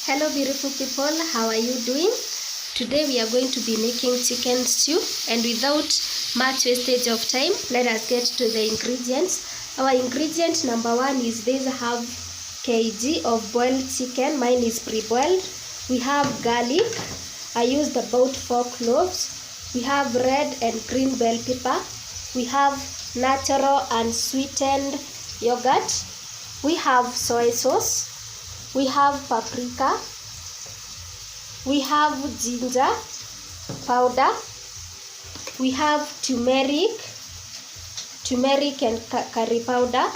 Hello beautiful people, how are you doing? Today we are going to be making chicken stew, and without much wastage of time, let us get to the ingredients. Our ingredient number one is this half kg of boiled chicken. Mine is pre-boiled. We have garlic. I used about 4 cloves. We have red and green bell pepper. We have natural and sweetened yogurt. We have soy sauce. We have paprika, we have ginger powder, we have turmeric and curry powder,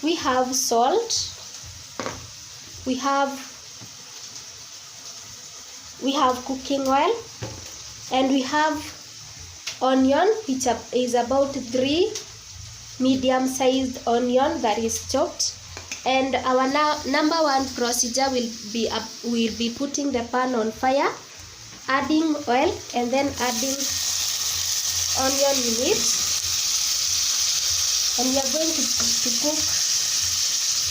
we have salt, we have cooking oil, and we have onion, which is about 3 medium-sized onion that is chopped. And our number one procedure will be putting the pan on fire, adding oil, and then adding onion in it. And we are going to cook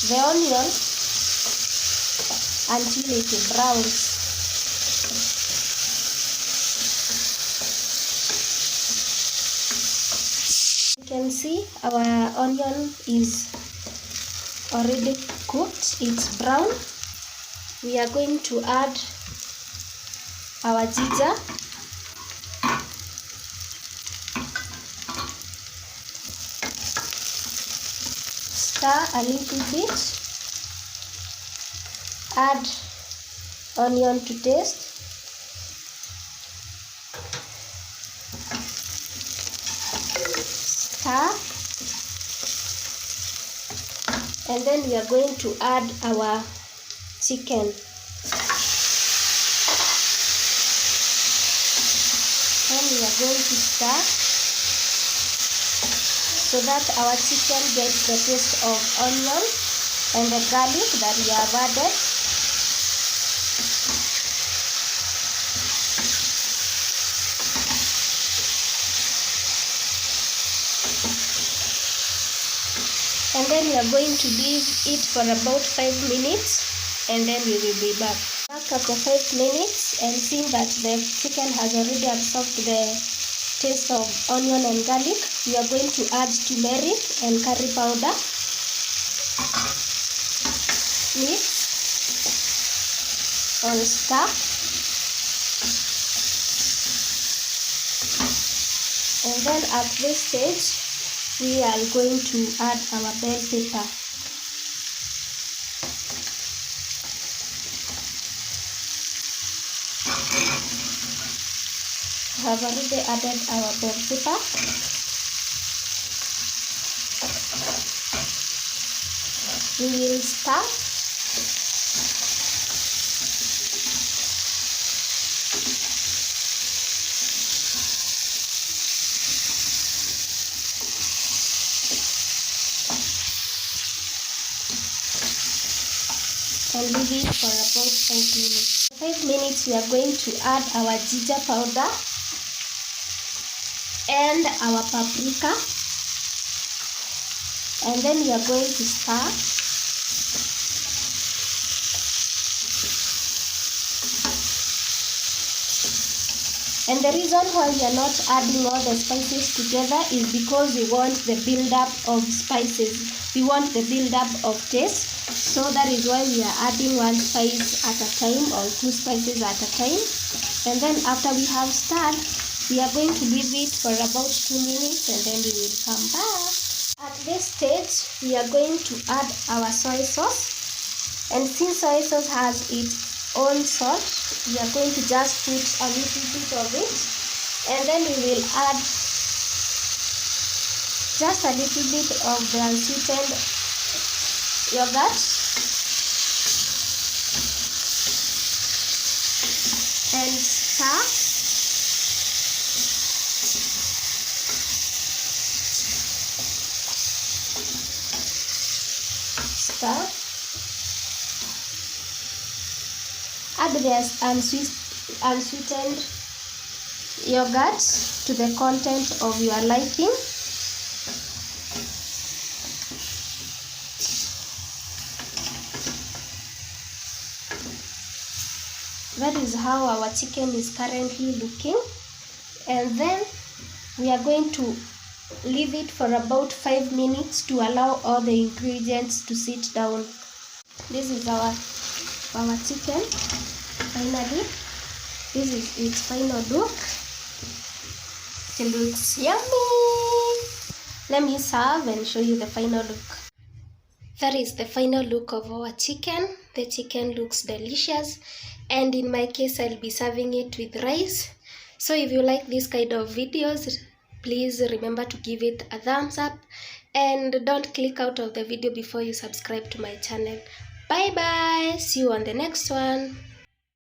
the onion until it browns. You can see our onion is already cooked, it's brown. We are going to add our ginger, stir a little bit, add onion to taste, stir, and then we are going to add our chicken. And we are going to stir so that our chicken gets the taste of onion and the garlic that we have added. And then we are going to leave it for about 5 minutes, and then we will be back. After 5 minutes, and seeing that the chicken has already absorbed the taste of onion and garlic, we are going to add turmeric and curry powder. Mix or stir. And then at this stage, we are going to add our bell pepper. We have already added our bell pepper. We will stir. And leave it for about 5 minutes. 5 minutes, we are going to add our ginger powder and our paprika, and then we are going to stir. And the reason why we are not adding all the spices together is because we want the build-up of spices. We want the build-up of taste. So that is why we are adding 1 spice at a time or 2 spices at a time. And then after we have stirred, we are going to leave it for about 2 minutes, and then we will come back. At this stage, we are going to add our soy sauce. And since soy sauce has its own salt, we are going to just put a little bit of it, and then we will add just a little bit of the unsweetened yogurt, and stir. Add the unsweetened yogurt to the content of your liking. That is how our chicken is currently looking. And then we are going to leave it for about 5 minutes to allow all the ingredients to sit down. This is our chicken. Finally, this is its final look. It looks yummy. Let me serve and show you the final look. That is the final look of our chicken. The chicken looks delicious, and in my case I'll be serving it with rice. So if you like this kind of videos, please remember to give it a thumbs up and don't click out of the video before you subscribe to my channel. Bye bye. See you on the next one.